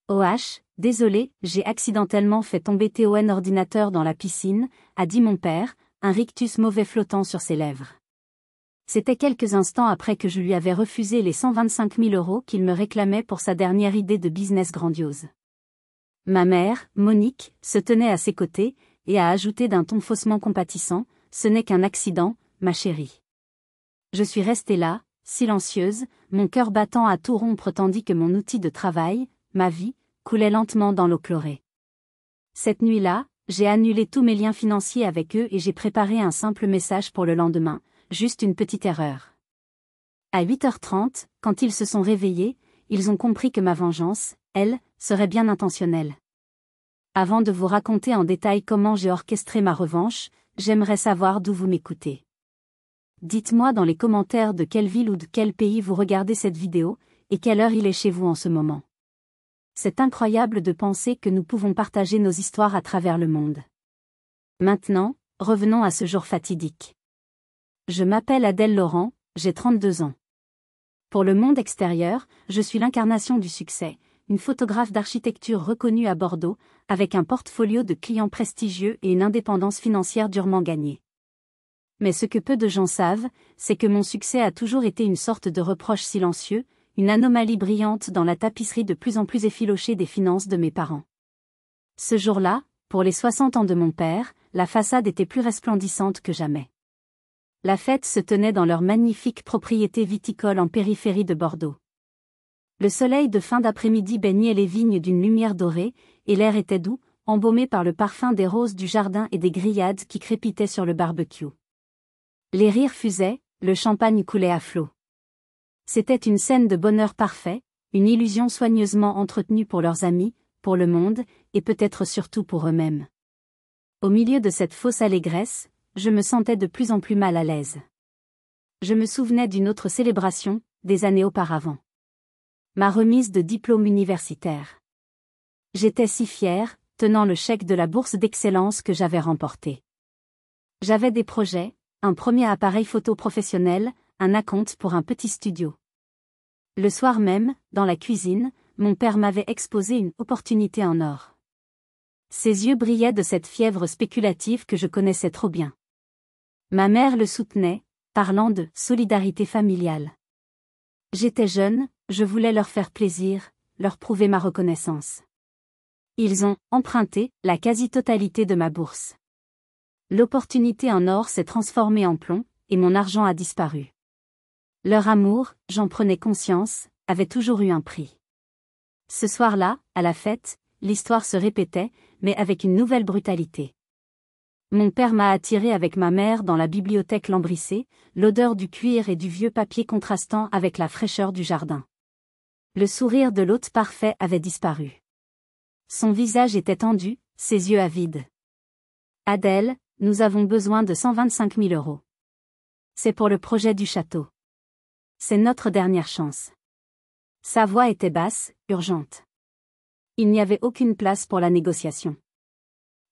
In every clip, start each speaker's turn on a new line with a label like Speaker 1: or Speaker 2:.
Speaker 1: OH, désolé, j'ai accidentellement fait tomber ton ordinateur dans la piscine, a dit mon père, un rictus mauvais flottant sur ses lèvres. C'était quelques instants après que je lui avais refusé les 125 000 € qu'il me réclamait pour sa dernière idée de business grandiose. Ma mère, Monique, se tenait à ses côtés, et a ajouté d'un ton faussement compatissant, « Ce n'est qu'un accident, ma chérie. » Je suis restée là, silencieuse, mon cœur battant à tout rompre tandis que mon outil de travail, ma vie, coulait lentement dans l'eau chlorée. Cette nuit-là, j'ai annulé tous mes liens financiers avec eux et j'ai préparé un simple message pour le lendemain, juste une petite erreur. À 8h30, quand ils se sont réveillés, ils ont compris que ma vengeance, elle, serait bien intentionnelle. Avant de vous raconter en détail comment j'ai orchestré ma revanche, j'aimerais savoir d'où vous m'écoutez. Dites-moi dans les commentaires de quelle ville ou de quel pays vous regardez cette vidéo, et quelle heure il est chez vous en ce moment. C'est incroyable de penser que nous pouvons partager nos histoires à travers le monde. Maintenant, revenons à ce jour fatidique. Je m'appelle Adèle Laurent, j'ai 32 ans. Pour le monde extérieur, je suis l'incarnation du succès, une photographe d'architecture reconnue à Bordeaux, avec un portfolio de clients prestigieux et une indépendance financière durement gagnée. Mais ce que peu de gens savent, c'est que mon succès a toujours été une sorte de reproche silencieux, une anomalie brillante dans la tapisserie de plus en plus effilochée des finances de mes parents. Ce jour-là, pour les 60 ans de mon père, la façade était plus resplendissante que jamais. La fête se tenait dans leur magnifique propriété viticole en périphérie de Bordeaux. Le soleil de fin d'après-midi baignait les vignes d'une lumière dorée, et l'air était doux, embaumé par le parfum des roses du jardin et des grillades qui crépitaient sur le barbecue. Les rires fusaient, le champagne coulait à flots. C'était une scène de bonheur parfait, une illusion soigneusement entretenue pour leurs amis, pour le monde, et peut-être surtout pour eux-mêmes. Au milieu de cette fausse allégresse, je me sentais de plus en plus mal à l'aise. Je me souvenais d'une autre célébration, des années auparavant. Ma remise de diplôme universitaire. J'étais si fière, tenant le chèque de la bourse d'excellence que j'avais remporté. J'avais des projets, un premier appareil photo professionnel, un acompte pour un petit studio. Le soir même, dans la cuisine, mon père m'avait exposé une opportunité en or. Ses yeux brillaient de cette fièvre spéculative que je connaissais trop bien. Ma mère le soutenait, parlant de solidarité familiale. J'étais jeune, je voulais leur faire plaisir, leur prouver ma reconnaissance. Ils ont emprunté la quasi-totalité de ma bourse. L'opportunité en or s'est transformée en plomb, et mon argent a disparu. Leur amour, j'en prenais conscience, avait toujours eu un prix. Ce soir-là, à la fête, l'histoire se répétait, mais avec une nouvelle brutalité. Mon père m'a attiré avec ma mère dans la bibliothèque lambrissée, l'odeur du cuir et du vieux papier contrastant avec la fraîcheur du jardin. Le sourire de l'hôte parfait avait disparu. Son visage était tendu, ses yeux avides. « Adèle, nous avons besoin de 125 000 €. C'est pour le projet du château. C'est notre dernière chance. » Sa voix était basse, urgente. Il n'y avait aucune place pour la négociation.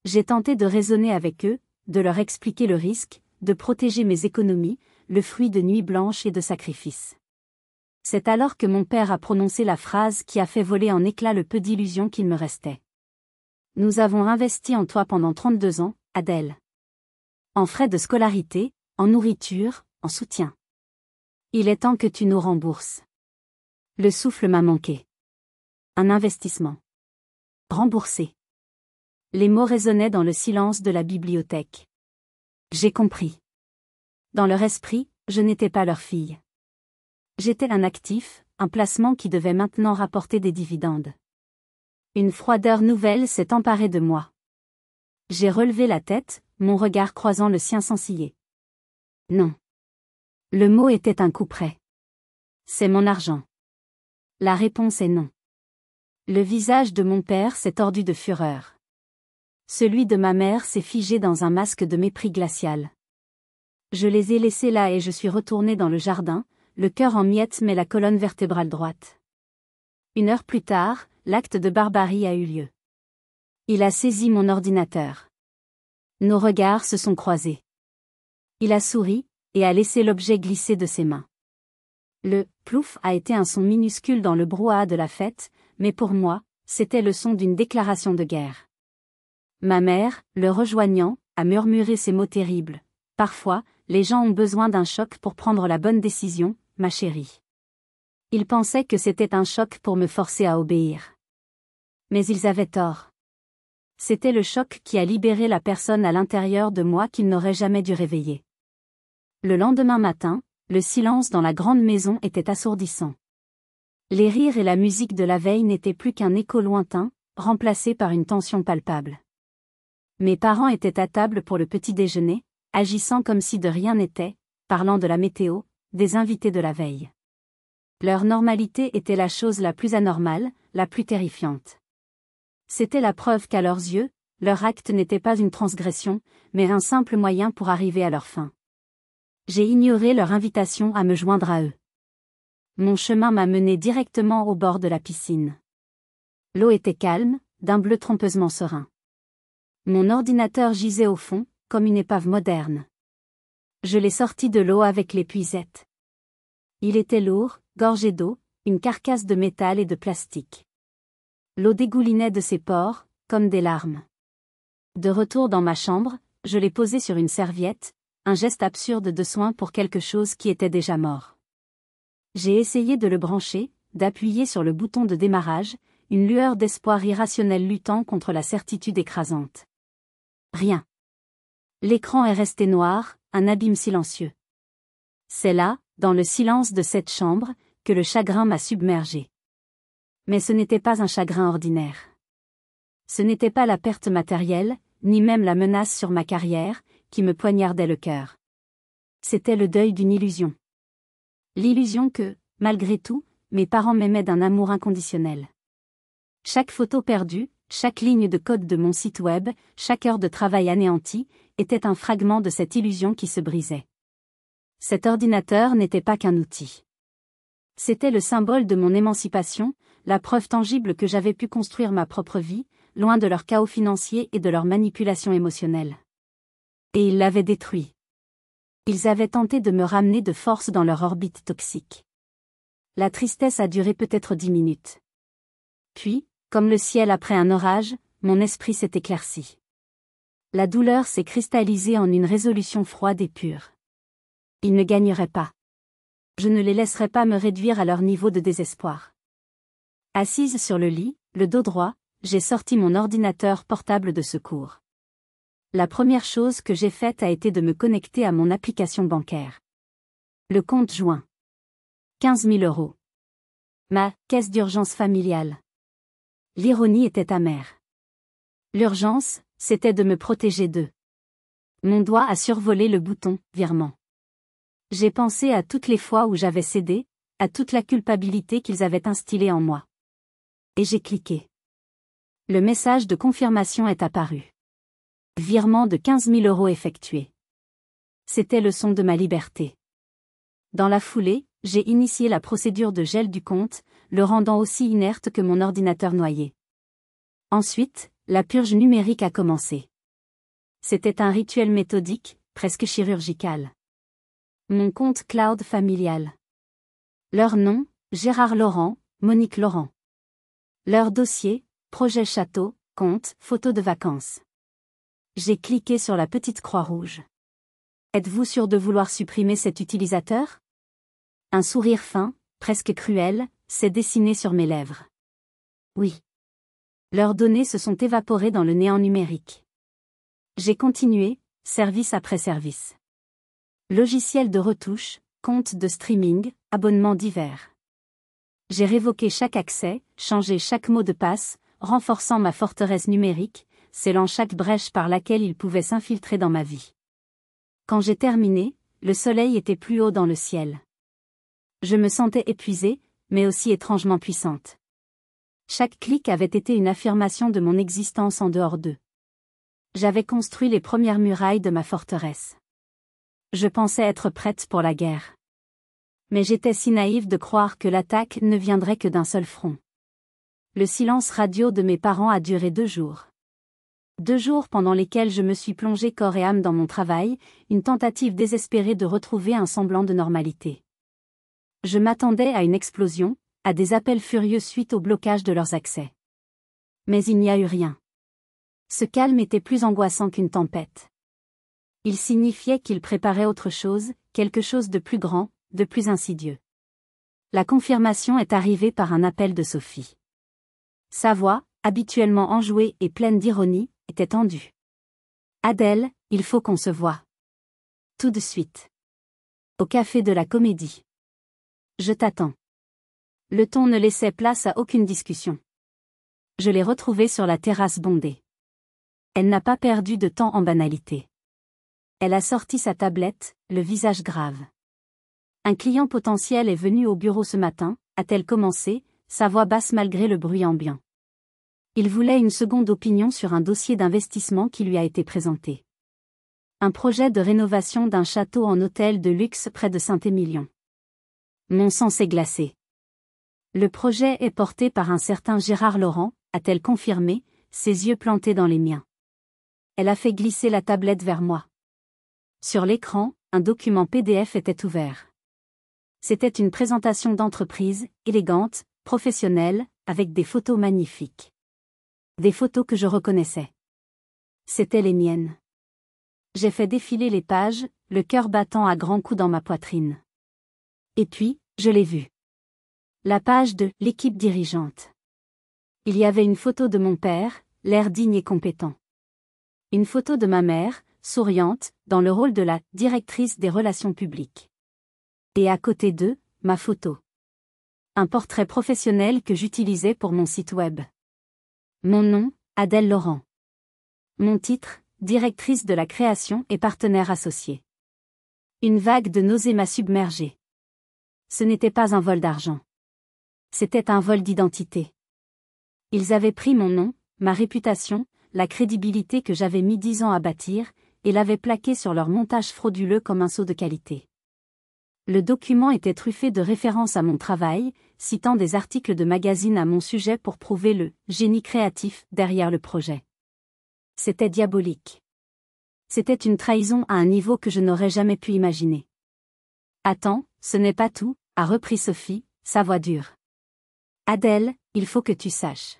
Speaker 1: J'ai tenté de raisonner avec eux, de leur expliquer le risque, de protéger mes économies, le fruit de nuits blanches et de sacrifices. C'est alors que mon père a prononcé la phrase qui a fait voler en éclats le peu d'illusions qu'il me restait. « Nous avons investi en toi pendant 32 ans, Adèle. En frais de scolarité, en nourriture, en soutien. Il est temps que tu nous rembourses. » Le souffle m'a manqué. Un investissement. Remboursé. Les mots résonnaient dans le silence de la bibliothèque. J'ai compris. Dans leur esprit, je n'étais pas leur fille. J'étais un actif, un placement qui devait maintenant rapporter des dividendes. Une froideur nouvelle s'est emparée de moi. J'ai relevé la tête, mon regard croisant le sien sans ciller. Non. Le mot était un coup près. C'est mon argent. La réponse est non. Le visage de mon père s'est tordu de fureur. Celui de ma mère s'est figé dans un masque de mépris glacial. Je les ai laissés là et je suis retourné dans le jardin, le cœur en miettes mais la colonne vertébrale droite. 1 heure plus tard, l'acte de barbarie a eu lieu. Il a saisi mon ordinateur. Nos regards se sont croisés. Il a souri, et a laissé l'objet glisser de ses mains. Le « plouf » a été un son minuscule dans le brouhaha de la fête, mais pour moi, c'était le son d'une déclaration de guerre. Ma mère, le rejoignant, a murmuré ces mots terribles. Parfois, les gens ont besoin d'un choc pour prendre la bonne décision, ma chérie. Ils pensaient que c'était un choc pour me forcer à obéir. Mais ils avaient tort. C'était le choc qui a libéré la personne à l'intérieur de moi qu'il n'aurait jamais dû réveiller. Le lendemain matin, le silence dans la grande maison était assourdissant. Les rires et la musique de la veille n'étaient plus qu'un écho lointain, remplacé par une tension palpable. Mes parents étaient à table pour le petit déjeuner, agissant comme si de rien n'était, parlant de la météo, des invités de la veille. Leur normalité était la chose la plus anormale, la plus terrifiante. C'était la preuve qu'à leurs yeux, leur acte n'était pas une transgression, mais un simple moyen pour arriver à leur fin. J'ai ignoré leur invitation à me joindre à eux. Mon chemin m'a mené directement au bord de la piscine. L'eau était calme, d'un bleu trompeusement serein. Mon ordinateur gisait au fond, comme une épave moderne. Je l'ai sorti de l'eau avec l'épuisette. Il était lourd, gorgé d'eau, une carcasse de métal et de plastique. L'eau dégoulinait de ses pores, comme des larmes. De retour dans ma chambre, je l'ai posé sur une serviette, un geste absurde de soin pour quelque chose qui était déjà mort. J'ai essayé de le brancher, d'appuyer sur le bouton de démarrage, une lueur d'espoir irrationnel luttant contre la certitude écrasante. Rien. L'écran est resté noir, un abîme silencieux. C'est là, dans le silence de cette chambre, que le chagrin m'a submergé. Mais ce n'était pas un chagrin ordinaire. Ce n'était pas la perte matérielle, ni même la menace sur ma carrière, qui me poignardait le cœur. C'était le deuil d'une illusion. L'illusion que, malgré tout, mes parents m'aimaient d'un amour inconditionnel. Chaque photo perdue, chaque ligne de code de mon site web, chaque heure de travail anéantie, était un fragment de cette illusion qui se brisait. Cet ordinateur n'était pas qu'un outil. C'était le symbole de mon émancipation, la preuve tangible que j'avais pu construire ma propre vie, loin de leur chaos financier et de leur manipulation émotionnelle. Et ils l'avaient détruit. Ils avaient tenté de me ramener de force dans leur orbite toxique. La tristesse a duré peut-être 10 minutes. Puis, comme le ciel après un orage, mon esprit s'est éclairci. La douleur s'est cristallisée en une résolution froide et pure. Ils ne gagneraient pas. Je ne les laisserai pas me réduire à leur niveau de désespoir. Assise sur le lit, le dos droit, j'ai sorti mon ordinateur portable de secours. La première chose que j'ai faite a été de me connecter à mon application bancaire. Le compte joint. 15 000 €. Ma caisse d'urgence familiale. L'ironie était amère. L'urgence, c'était de me protéger d'eux. Mon doigt a survolé le bouton « Virement ». J'ai pensé à toutes les fois où j'avais cédé, à toute la culpabilité qu'ils avaient instillée en moi. Et j'ai cliqué. Le message de confirmation est apparu. Virement de 15 000 € effectué. C'était le son de ma liberté. Dans la foulée, j'ai initié la procédure de gel du compte, le rendant aussi inerte que mon ordinateur noyé. Ensuite, la purge numérique a commencé. C'était un rituel méthodique, presque chirurgical. Mon compte cloud familial. Leur nom, Gérard Laurent, Monique Laurent. Leur dossier, projet château, compte, photo de vacances. J'ai cliqué sur la petite croix rouge. Êtes-vous sûr de vouloir supprimer cet utilisateur? Un sourire fin, presque cruel, s'est dessiné sur mes lèvres. Oui. Leurs données se sont évaporées dans le néant numérique. J'ai continué, service après service. Logiciel de retouche, compte de streaming, abonnements divers. J'ai révoqué chaque accès, changé chaque mot de passe, renforçant ma forteresse numérique, scellant chaque brèche par laquelle il pouvait s'infiltrer dans ma vie. Quand j'ai terminé, le soleil était plus haut dans le ciel. Je me sentais épuisée, mais aussi étrangement puissante. Chaque clic avait été une affirmation de mon existence en dehors d'eux. J'avais construit les premières murailles de ma forteresse. Je pensais être prête pour la guerre. Mais j'étais si naïve de croire que l'attaque ne viendrait que d'un seul front. Le silence radio de mes parents a duré 2 jours. 2 jours pendant lesquels je me suis plongée corps et âme dans mon travail, une tentative désespérée de retrouver un semblant de normalité. Je m'attendais à une explosion, à des appels furieux suite au blocage de leurs accès. Mais il n'y a eu rien. Ce calme était plus angoissant qu'une tempête. Il signifiait qu'il préparait autre chose, quelque chose de plus grand, de plus insidieux. La confirmation est arrivée par un appel de Sophie. Sa voix, habituellement enjouée et pleine d'ironie, était tendue. « Adèle, il faut qu'on se voie. Tout de suite. Au café de la Comédie. Je t'attends. » Le ton ne laissait place à aucune discussion. Je l'ai retrouvée sur la terrasse bondée. Elle n'a pas perdu de temps en banalité. Elle a sorti sa tablette, le visage grave. « Un client potentiel est venu au bureau ce matin », a-t-elle commencé, sa voix basse malgré le bruit ambiant. Il voulait une seconde opinion sur un dossier d'investissement qui lui a été présenté. Un projet de rénovation d'un château en hôtel de luxe près de Saint-Émilion. Mon sang s'est glacé. Le projet est porté par un certain Gérard Laurent, a-t-elle confirmé, ses yeux plantés dans les miens. Elle a fait glisser la tablette vers moi. Sur l'écran, un document PDF était ouvert. C'était une présentation d'entreprise, élégante, professionnelle, avec des photos magnifiques. Des photos que je reconnaissais. C'étaient les miennes. J'ai fait défiler les pages, le cœur battant à grands coups dans ma poitrine. Et puis, je l'ai vu. La page de « L'équipe dirigeante ». Il y avait une photo de mon père, l'air digne et compétent. Une photo de ma mère, souriante, dans le rôle de la « directrice des relations publiques ». Et à côté d'eux, ma photo. Un portrait professionnel que j'utilisais pour mon site web. Mon nom, Adèle Laurent. Mon titre, directrice de la création et partenaire associé. Une vague de nausées m'a submergée. Ce n'était pas un vol d'argent. C'était un vol d'identité. Ils avaient pris mon nom, ma réputation, la crédibilité que j'avais mis 10 ans à bâtir, et l'avaient plaqué sur leur montage frauduleux comme un sceau de qualité. Le document était truffé de références à mon travail, citant des articles de magazines à mon sujet pour prouver le « génie créatif » derrière le projet. C'était diabolique. C'était une trahison à un niveau que je n'aurais jamais pu imaginer. « Attends, ce n'est pas tout », a repris Sophie, sa voix dure. « Adèle, il faut que tu saches.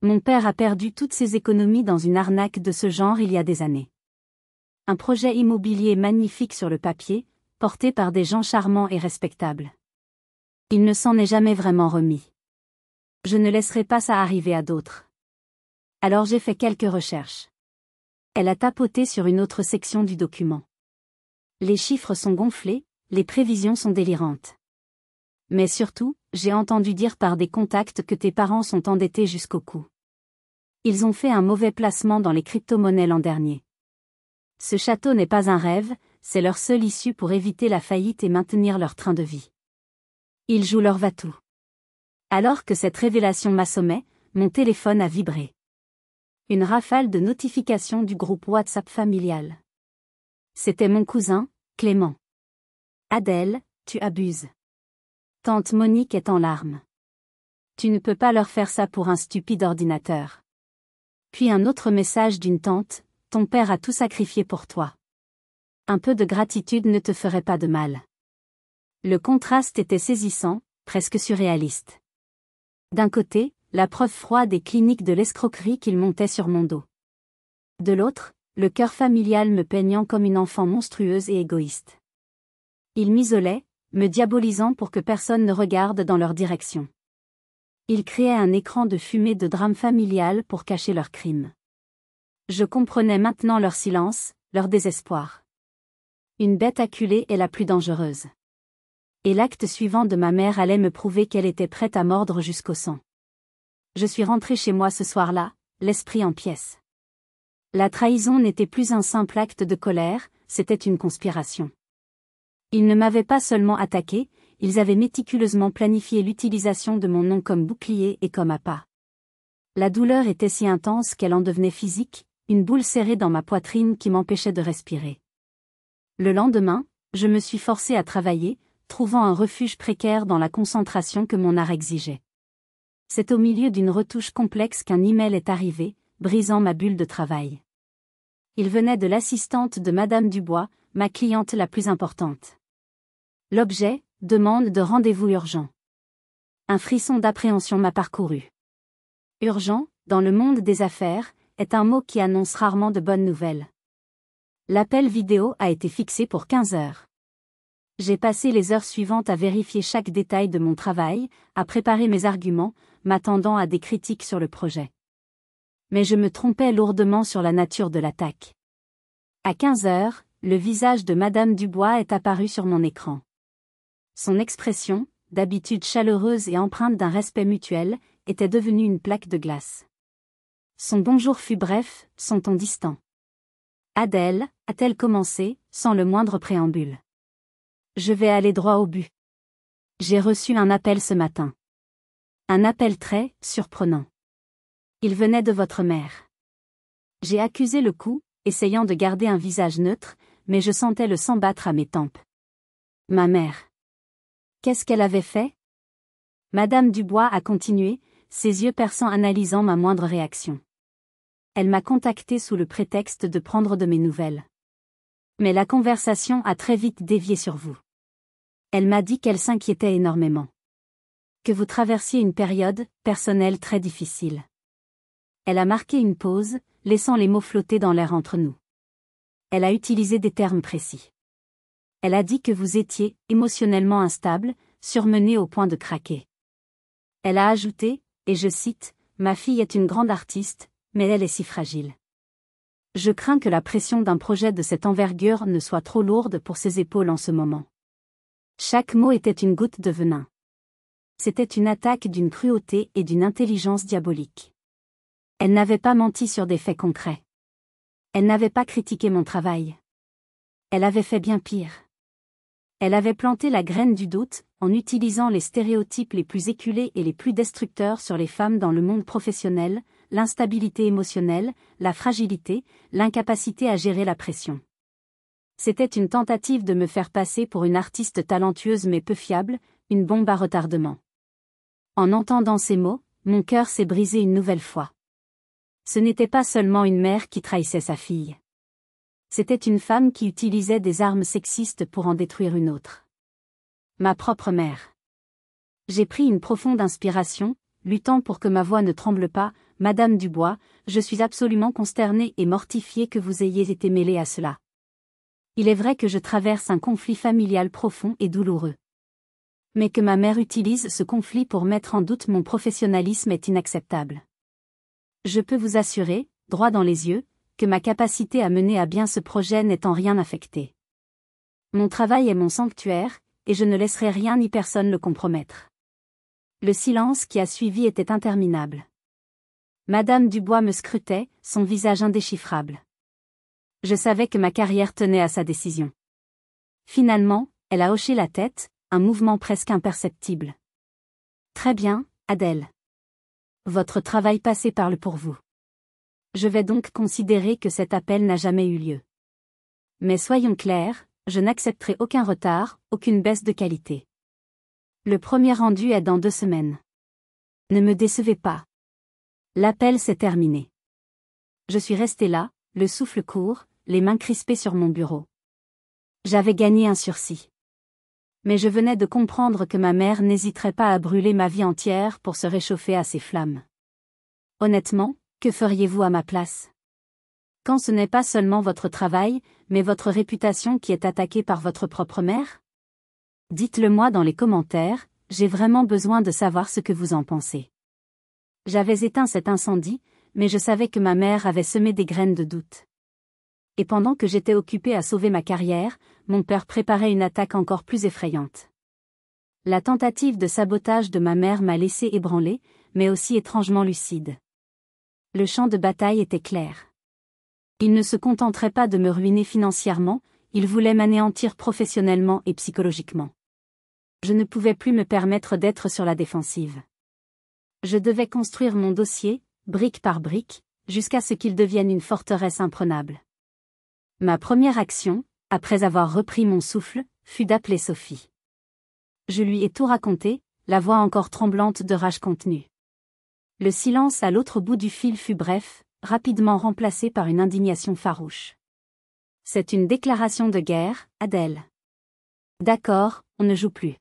Speaker 1: Mon père a perdu toutes ses économies dans une arnaque de ce genre il y a des années. Un projet immobilier magnifique sur le papier, porté par des gens charmants et respectables. Il ne s'en est jamais vraiment remis. Je ne laisserai pas ça arriver à d'autres. Alors j'ai fait quelques recherches. » Elle a tapoté sur une autre section du document. « Les chiffres sont gonflés, les prévisions sont délirantes. Mais surtout, j'ai entendu dire par des contacts que tes parents sont endettés jusqu'au cou. Ils ont fait un mauvais placement dans les crypto-monnaies l'an dernier. Ce château n'est pas un rêve, c'est leur seule issue pour éviter la faillite et maintenir leur train de vie. Ils jouent leur va-tout. » Alors que cette révélation m'assommait, mon téléphone a vibré. Une rafale de notifications du groupe WhatsApp familial. C'était mon cousin, Clément. « Adèle, tu abuses. Tante Monique est en larmes. Tu ne peux pas leur faire ça pour un stupide ordinateur. » Puis un autre message d'une tante, « Ton père a tout sacrifié pour toi. Un peu de gratitude ne te ferait pas de mal. » Le contraste était saisissant, presque surréaliste. D'un côté, la preuve froide et clinique de l'escroquerie qu'il montait sur mon dos. De l'autre, le cœur familial me peignant comme une enfant monstrueuse et égoïste. Ils m'isolaient, me diabolisant pour que personne ne regarde dans leur direction. Ils créaient un écran de fumée de drame familial pour cacher leurs crimes. Je comprenais maintenant leur silence, leur désespoir. Une bête acculée est la plus dangereuse. Et l'acte suivant de ma mère allait me prouver qu'elle était prête à mordre jusqu'au sang. Je suis rentrée chez moi ce soir-là, l'esprit en pièces. La trahison n'était plus un simple acte de colère, c'était une conspiration. Ils ne m'avaient pas seulement attaqué, ils avaient méticuleusement planifié l'utilisation de mon nom comme bouclier et comme appât. La douleur était si intense qu'elle en devenait physique, une boule serrée dans ma poitrine qui m'empêchait de respirer. Le lendemain, je me suis forcée à travailler, trouvant un refuge précaire dans la concentration que mon art exigeait. C'est au milieu d'une retouche complexe qu'un email est arrivé, brisant ma bulle de travail. Il venait de l'assistante de Madame Dubois, ma cliente la plus importante. L'objet, demande de rendez-vous urgent. Un frisson d'appréhension m'a parcouru. Urgent, dans le monde des affaires, est un mot qui annonce rarement de bonnes nouvelles. L'appel vidéo a été fixé pour 15 heures. J'ai passé les heures suivantes à vérifier chaque détail de mon travail, à préparer mes arguments, m'attendant à des critiques sur le projet. Mais je me trompais lourdement sur la nature de l'attaque. À 15 heures, le visage de Madame Dubois est apparu sur mon écran. Son expression, d'habitude chaleureuse et empreinte d'un respect mutuel, était devenue une plaque de glace. Son bonjour fut bref, son ton distant. « Adèle » a-t-elle commencé, sans le moindre préambule. Je vais aller droit au but. J'ai reçu un appel ce matin. Un appel très surprenant. Il venait de votre mère. J'ai accusé le coup, essayant de garder un visage neutre, mais je sentais le sang battre à mes tempes. Ma mère. Qu'est-ce qu'elle avait fait? Madame Dubois a continué, ses yeux perçants analysant ma moindre réaction. Elle m'a contacté sous le prétexte de prendre de mes nouvelles. Mais la conversation a très vite dévié sur vous. Elle m'a dit qu'elle s'inquiétait énormément. Que vous traversiez une période personnelle très difficile. Elle a marqué une pause, laissant les mots flotter dans l'air entre nous. Elle a utilisé des termes précis. Elle a dit que vous étiez émotionnellement instable, surmené au point de craquer. Elle a ajouté, et je cite, « Ma fille est une grande artiste, mais elle est si fragile. Je crains que la pression d'un projet de cette envergure ne soit trop lourde pour ses épaules en ce moment. » Chaque mot était une goutte de venin. C'était une attaque d'une cruauté et d'une intelligence diabolique. Elle n'avait pas menti sur des faits concrets. Elle n'avait pas critiqué mon travail. Elle avait fait bien pire. Elle avait planté la graine du doute, en utilisant les stéréotypes les plus éculés et les plus destructeurs sur les femmes dans le monde professionnel, l'instabilité émotionnelle, la fragilité, l'incapacité à gérer la pression. C'était une tentative de me faire passer pour une artiste talentueuse mais peu fiable, une bombe à retardement. En entendant ces mots, mon cœur s'est brisé une nouvelle fois. Ce n'était pas seulement une mère qui trahissait sa fille. C'était une femme qui utilisait des armes sexistes pour en détruire une autre. Ma propre mère. J'ai pris une profonde inspiration, luttant pour que ma voix ne tremble pas. Madame Dubois, je suis absolument consternée et mortifiée que vous ayez été mêlée à cela. Il est vrai que je traverse un conflit familial profond et douloureux. Mais que ma mère utilise ce conflit pour mettre en doute mon professionnalisme est inacceptable. Je peux vous assurer, droit dans les yeux, que ma capacité à mener à bien ce projet n'est en rien affectée. Mon travail est mon sanctuaire, et je ne laisserai rien ni personne le compromettre. Le silence qui a suivi était interminable. Madame Dubois me scrutait, son visage indéchiffrable. Je savais que ma carrière tenait à sa décision. Finalement, elle a hoché la tête, un mouvement presque imperceptible. Très bien, Adèle. Votre travail passé parle pour vous. Je vais donc considérer que cet appel n'a jamais eu lieu. Mais soyons clairs, je n'accepterai aucun retard, aucune baisse de qualité. Le premier rendu est dans 2 semaines. Ne me décevez pas. L'appel s'est terminé. Je suis resté là, le souffle court, les mains crispées sur mon bureau. J'avais gagné un sursis. Mais je venais de comprendre que ma mère n'hésiterait pas à brûler ma vie entière pour se réchauffer à ses flammes. Honnêtement, que feriez-vous à ma place? Quand ce n'est pas seulement votre travail, mais votre réputation qui est attaquée par votre propre mère? Dites-le-moi dans les commentaires, j'ai vraiment besoin de savoir ce que vous en pensez. J'avais éteint cet incendie, mais je savais que ma mère avait semé des graines de doute. Et pendant que j'étais occupée à sauver ma carrière, mon père préparait une attaque encore plus effrayante. La tentative de sabotage de ma mère m'a laissé ébranlée, mais aussi étrangement lucide. Le champ de bataille était clair. Il ne se contenterait pas de me ruiner financièrement, il voulait m'anéantir professionnellement et psychologiquement. Je ne pouvais plus me permettre d'être sur la défensive. Je devais construire mon dossier, brique par brique, jusqu'à ce qu'il devienne une forteresse imprenable. Ma première action, après avoir repris mon souffle, fut d'appeler Sophie. Je lui ai tout raconté, la voix encore tremblante de rage contenue. Le silence à l'autre bout du fil fut bref, rapidement remplacé par une indignation farouche. C'est une déclaration de guerre, Adèle. D'accord, on ne joue plus.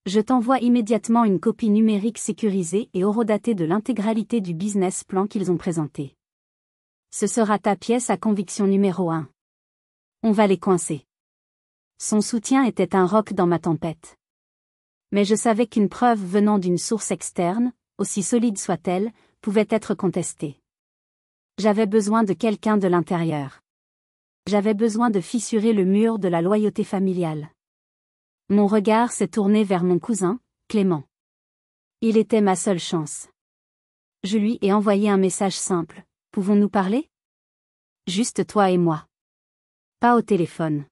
Speaker 1: Je t'envoie immédiatement une copie numérique sécurisée et horodatée de l'intégralité du business plan qu'ils ont présenté. Ce sera ta pièce à conviction numéro 1. On va les coincer. Son soutien était un roc dans ma tempête. Mais je savais qu'une preuve venant d'une source externe, aussi solide soit-elle, pouvait être contestée. J'avais besoin de quelqu'un de l'intérieur. J'avais besoin de fissurer le mur de la loyauté familiale. Mon regard s'est tourné vers mon cousin, Clément. Il était ma seule chance. Je lui ai envoyé un message simple. Pouvons-nous parler? Juste toi et moi. Pas au téléphone.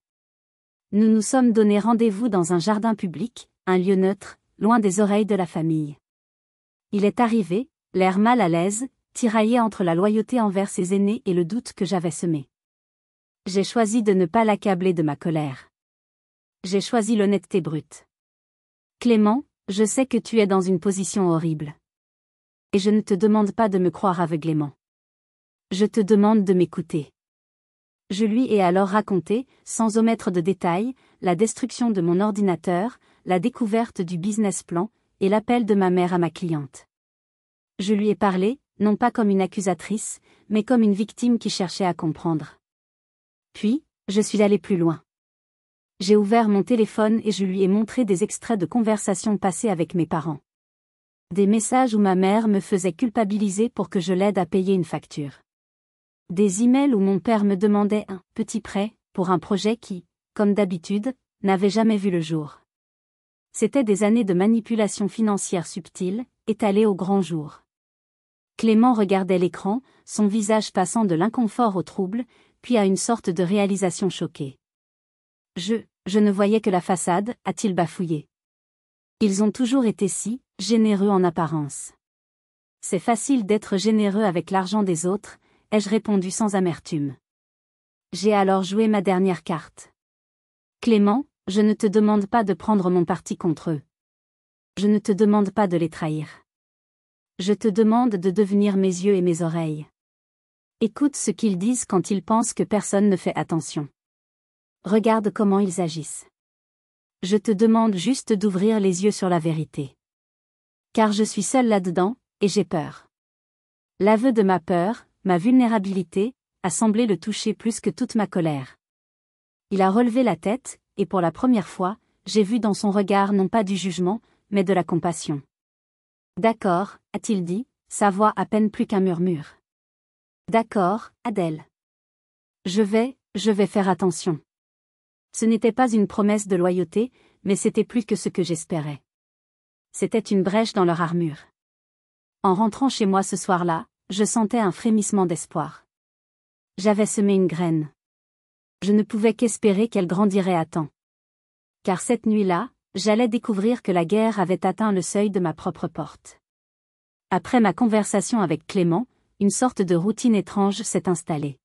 Speaker 1: Nous nous sommes donné rendez-vous dans un jardin public, un lieu neutre, loin des oreilles de la famille. Il est arrivé, l'air mal à l'aise, tiraillé entre la loyauté envers ses aînés et le doute que j'avais semé. J'ai choisi de ne pas l'accabler de ma colère. J'ai choisi l'honnêteté brute. Clément, je sais que tu es dans une position horrible. Et je ne te demande pas de me croire aveuglément. Je te demande de m'écouter. Je lui ai alors raconté, sans omettre de détails, la destruction de mon ordinateur, la découverte du business plan, et l'appel de ma mère à ma cliente. Je lui ai parlé, non pas comme une accusatrice, mais comme une victime qui cherchait à comprendre. Puis, je suis allé plus loin. J'ai ouvert mon téléphone et je lui ai montré des extraits de conversations passées avec mes parents. Des messages où ma mère me faisait culpabiliser pour que je l'aide à payer une facture. Des emails où mon père me demandait un petit prêt pour un projet qui, comme d'habitude, n'avait jamais vu le jour. C'étaient des années de manipulation financière subtile, étalées au grand jour. Clément regardait l'écran, son visage passant de l'inconfort au trouble, puis à une sorte de réalisation choquée. Je ne voyais que la façade, a-t-il bafouillé. Ils ont toujours été si généreux en apparence. C'est facile d'être généreux avec l'argent des autres, ai-je répondu sans amertume. J'ai alors joué ma dernière carte. Clément, je ne te demande pas de prendre mon parti contre eux. Je ne te demande pas de les trahir. Je te demande de devenir mes yeux et mes oreilles. Écoute ce qu'ils disent quand ils pensent que personne ne fait attention. Regarde comment ils agissent. Je te demande juste d'ouvrir les yeux sur la vérité. Car je suis seule là-dedans, et j'ai peur. L'aveu de ma peur, ma vulnérabilité, a semblé le toucher plus que toute ma colère. Il a relevé la tête, et pour la première fois, j'ai vu dans son regard non pas du jugement, mais de la compassion. D'accord, a-t-il dit, sa voix à peine plus qu'un murmure. D'accord, Adèle. Je vais faire attention. Ce n'était pas une promesse de loyauté, mais c'était plus que ce que j'espérais. C'était une brèche dans leur armure. En rentrant chez moi ce soir-là, je sentais un frémissement d'espoir. J'avais semé une graine. Je ne pouvais qu'espérer qu'elle grandirait à temps. Car cette nuit-là, j'allais découvrir que la guerre avait atteint le seuil de ma propre porte. Après ma conversation avec Clément, une sorte de routine étrange s'est installée.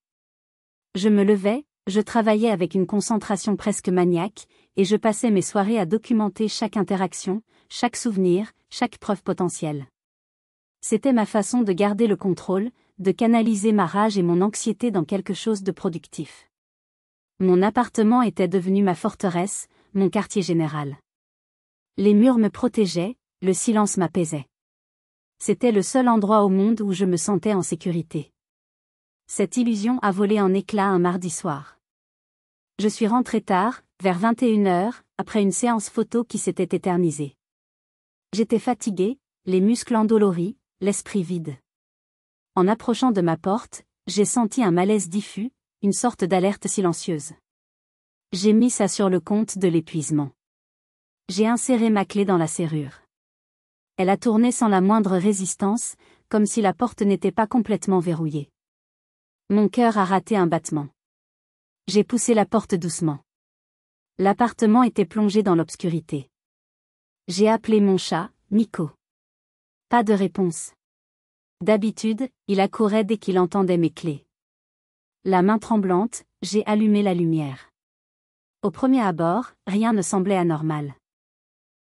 Speaker 1: Je me levais, je travaillais avec une concentration presque maniaque, et je passais mes soirées à documenter chaque interaction, chaque souvenir, chaque preuve potentielle. C'était ma façon de garder le contrôle, de canaliser ma rage et mon anxiété dans quelque chose de productif. Mon appartement était devenu ma forteresse, mon quartier général. Les murs me protégeaient, le silence m'apaisait. C'était le seul endroit au monde où je me sentais en sécurité. Cette illusion a volé en éclats un mardi soir. Je suis rentré tard, vers 21h, après une séance photo qui s'était éternisée. J'étais fatigué, les muscles endoloris, l'esprit vide. En approchant de ma porte, j'ai senti un malaise diffus, une sorte d'alerte silencieuse. J'ai mis ça sur le compte de l'épuisement. J'ai inséré ma clé dans la serrure. Elle a tourné sans la moindre résistance, comme si la porte n'était pas complètement verrouillée. Mon cœur a raté un battement. J'ai poussé la porte doucement. L'appartement était plongé dans l'obscurité. J'ai appelé mon chat, Nico. Pas de réponse. D'habitude, il accourait dès qu'il entendait mes clés. La main tremblante, j'ai allumé la lumière. Au premier abord, rien ne semblait anormal.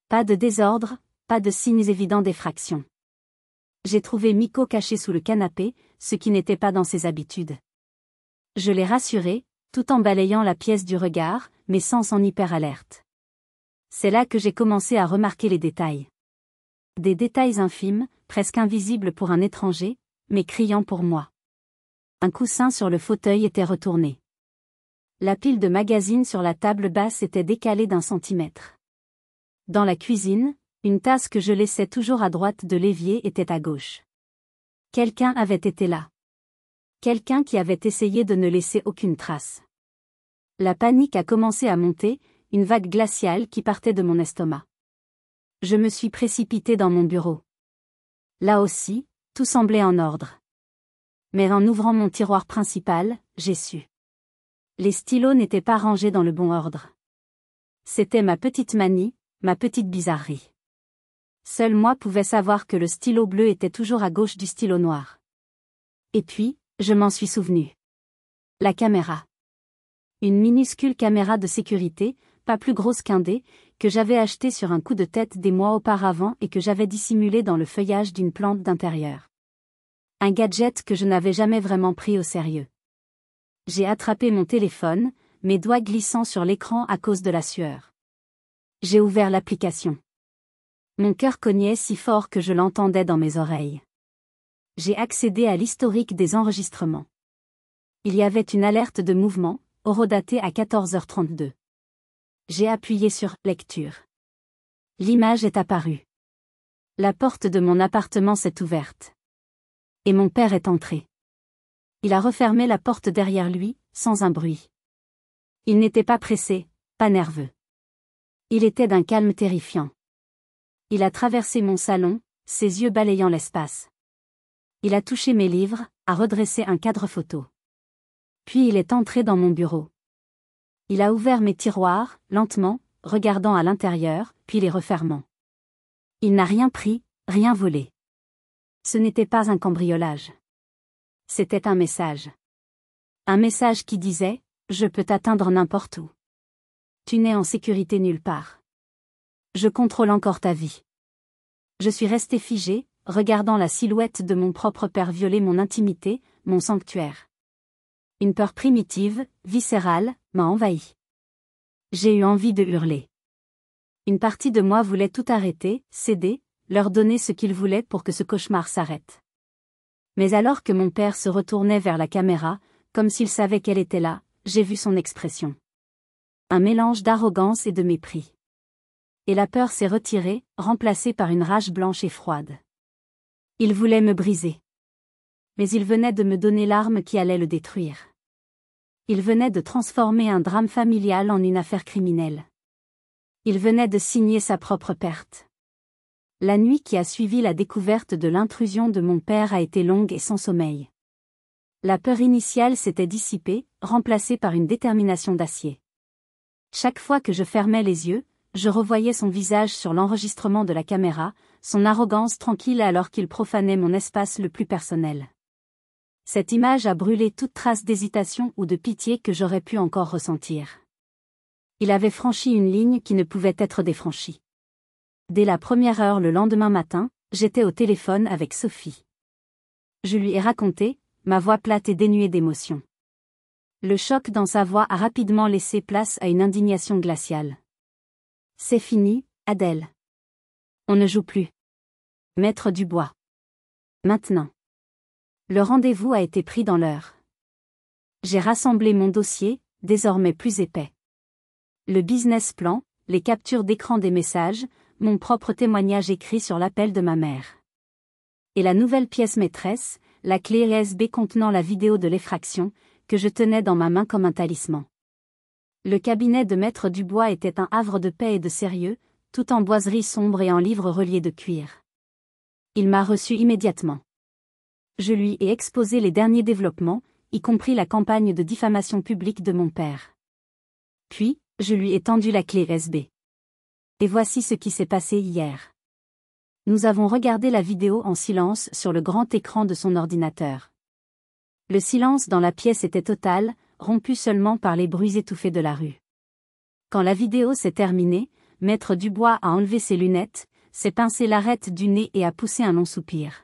Speaker 1: Pas de désordre, pas de signes évidents d'effraction. J'ai trouvé Miko caché sous le canapé, ce qui n'était pas dans ses habitudes. Je l'ai rassuré, tout en balayant la pièce du regard, mes sens en hyper-alerte. C'est là que j'ai commencé à remarquer les détails. Des détails infimes, presque invisibles pour un étranger, mais criants pour moi. Un coussin sur le fauteuil était retourné. La pile de magazines sur la table basse était décalée d'1 centimètre. Dans la cuisine, une tasse que je laissais toujours à droite de l'évier était à gauche. Quelqu'un avait été là. Quelqu'un qui avait essayé de ne laisser aucune trace. La panique a commencé à monter, une vague glaciale qui partait de mon estomac. Je me suis précipitée dans mon bureau. Là aussi, tout semblait en ordre. Mais en ouvrant mon tiroir principal, j'ai su. Les stylos n'étaient pas rangés dans le bon ordre. C'était ma petite manie, ma petite bizarrerie. Seul moi pouvais savoir que le stylo bleu était toujours à gauche du stylo noir. Et puis, je m'en suis souvenu. La caméra. Une minuscule caméra de sécurité, pas plus grosse qu'un dé, que j'avais achetée sur un coup de tête des mois auparavant et que j'avais dissimulée dans le feuillage d'une plante d'intérieur. Un gadget que je n'avais jamais vraiment pris au sérieux. J'ai attrapé mon téléphone, mes doigts glissant sur l'écran à cause de la sueur. J'ai ouvert l'application. Mon cœur cognait si fort que je l'entendais dans mes oreilles. J'ai accédé à l'historique des enregistrements. Il y avait une alerte de mouvement, horodatée à 14h32. J'ai appuyé sur « Lecture ». L'image est apparue. La porte de mon appartement s'est ouverte. Et mon père est entré. Il a refermé la porte derrière lui, sans un bruit. Il n'était pas pressé, pas nerveux. Il était d'un calme terrifiant. Il a traversé mon salon, ses yeux balayant l'espace. Il a touché mes livres, a redressé un cadre photo. Puis il est entré dans mon bureau. Il a ouvert mes tiroirs, lentement, regardant à l'intérieur, puis les refermant. Il n'a rien pris, rien volé. Ce n'était pas un cambriolage. C'était un message. Un message qui disait « Je peux t'atteindre n'importe où. Tu n'es en sécurité nulle part. Je contrôle encore ta vie. » Je suis resté figé, regardant la silhouette de mon propre père violer mon intimité, mon sanctuaire. Une peur primitive, viscérale, m'a envahi. J'ai eu envie de hurler. Une partie de moi voulait tout arrêter, céder, leur donner ce qu'ils voulaient pour que ce cauchemar s'arrête. Mais alors que mon père se retournait vers la caméra, comme s'il savait qu'elle était là, j'ai vu son expression. Un mélange d'arrogance et de mépris. Et la peur s'est retirée, remplacée par une rage blanche et froide. Il voulait me briser. Mais il venait de me donner l'arme qui allait le détruire. Il venait de transformer un drame familial en une affaire criminelle. Il venait de signer sa propre perte. La nuit qui a suivi la découverte de l'intrusion de mon père a été longue et sans sommeil. La peur initiale s'était dissipée, remplacée par une détermination d'acier. Chaque fois que je fermais les yeux, je revoyais son visage sur l'enregistrement de la caméra, son arrogance tranquille alors qu'il profanait mon espace le plus personnel. Cette image a brûlé toute trace d'hésitation ou de pitié que j'aurais pu encore ressentir. Il avait franchi une ligne qui ne pouvait être défranchie. Dès la première heure le lendemain matin, j'étais au téléphone avec Sophie. Je lui ai raconté, ma voix plate et dénuée d'émotion. Le choc dans sa voix a rapidement laissé place à une indignation glaciale. C'est fini, Adèle. On ne joue plus. Maître Dubois. Maintenant. Le rendez-vous a été pris dans l'heure. J'ai rassemblé mon dossier, désormais plus épais. Le business plan, les captures d'écran des messages, mon propre témoignage écrit sur l'appel de ma mère. Et la nouvelle pièce maîtresse, la clé USB contenant la vidéo de l'effraction, que je tenais dans ma main comme un talisman. Le cabinet de Maître Dubois était un havre de paix et de sérieux, tout en boiserie sombre et en livres reliés de cuir. Il m'a reçu immédiatement. Je lui ai exposé les derniers développements, y compris la campagne de diffamation publique de mon père. Puis, je lui ai tendu la clé USB. Et voici ce qui s'est passé hier. Nous avons regardé la vidéo en silence sur le grand écran de son ordinateur. Le silence dans la pièce était total, rompu seulement par les bruits étouffés de la rue. Quand la vidéo s'est terminée, Maître Dubois a enlevé ses lunettes, s'est pincé l'arête du nez et a poussé un long soupir.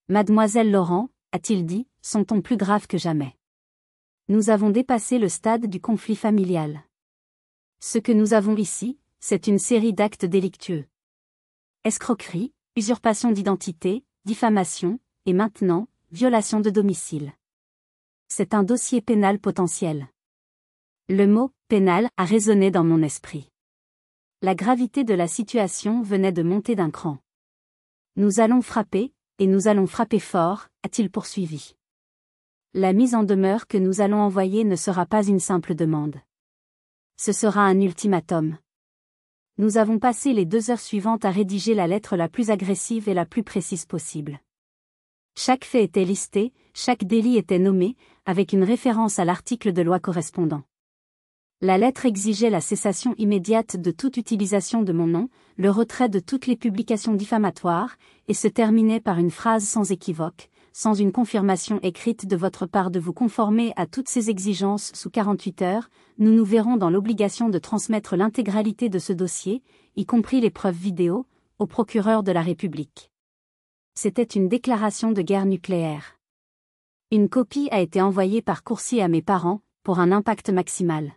Speaker 1: Mademoiselle Laurent, a-t-il dit, son ton plus grave que jamais. Nous avons dépassé le stade du conflit familial. Ce que nous avons ici, C'est une série d'actes délictueux. Escroquerie, usurpation d'identité, diffamation, et maintenant, violation de domicile. C'est un dossier pénal potentiel. Le mot « pénal » a résonné dans mon esprit. La gravité de la situation venait de monter d'un cran. Nous allons frapper, et nous allons frapper fort, a-t-il poursuivi. La mise en demeure que nous allons envoyer ne sera pas une simple demande. Ce sera un ultimatum. Nous avons passé les 2 heures suivantes à rédiger la lettre la plus agressive et la plus précise possible. Chaque fait était listé, chaque délit était nommé, avec une référence à l'article de loi correspondant. La lettre exigeait la cessation immédiate de toute utilisation de mon nom, le retrait de toutes les publications diffamatoires, et se terminait par une phrase sans équivoque, sans une confirmation écrite de votre part de vous conformer à toutes ces exigences sous 48 heures, nous nous verrons dans l'obligation de transmettre l'intégralité de ce dossier, y compris les preuves vidéo, au procureur de la République. C'était une déclaration de guerre nucléaire. Une copie a été envoyée par coursier à mes parents, pour un impact maximal.